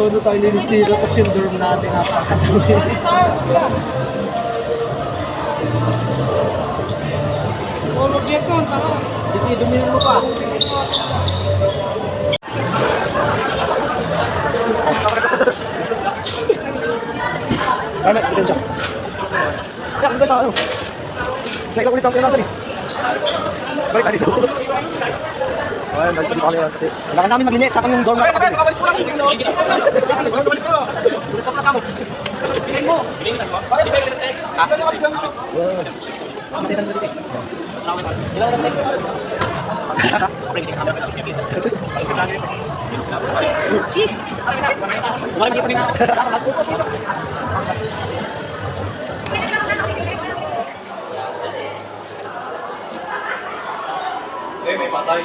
todo tayo linis dito, tapos yung dorm natin napakatuli. Sige, dumihan mo pa. Ano, ito siya. Ya, ito sa ano. Check lang ulit ang kailangan. Balik tayo dito. Ayan, balik dito kami kasi kailangan namin maglinis sa yung dorm natin. Kabalis mo lang. Kabalis mo. Gusto ka mo. Bilhin mo. Bilhin mo. Para di ba yung check? Ano ka bigyan mo? Matitan mo dito. Sila na check. Balik dito kami check yung balik lagi. Sumarin siya pa rin. May patay.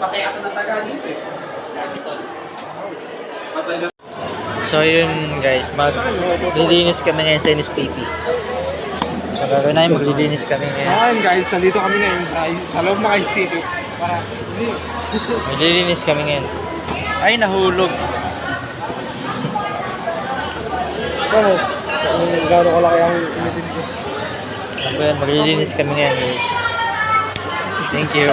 Patay ata ng taga dito eh. So yun guys, maglilinis kami ngayon sa NSTP. So gagawin namin, maglilinis kami ngayon. Ayan guys, nandito kami ngayon sa loob ng IC City. Maglilinis kami ngayon. Ay, nahulog. Ano? Gano'n kalaki ang initin ko. Ako yan, maglilinis kami ngayon guys. Thank you.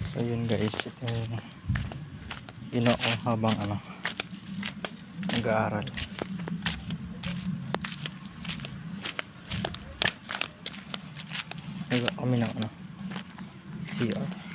So yun guys, ito yung ginawa ko habang nag-aaral. Nagawa kami ng CR.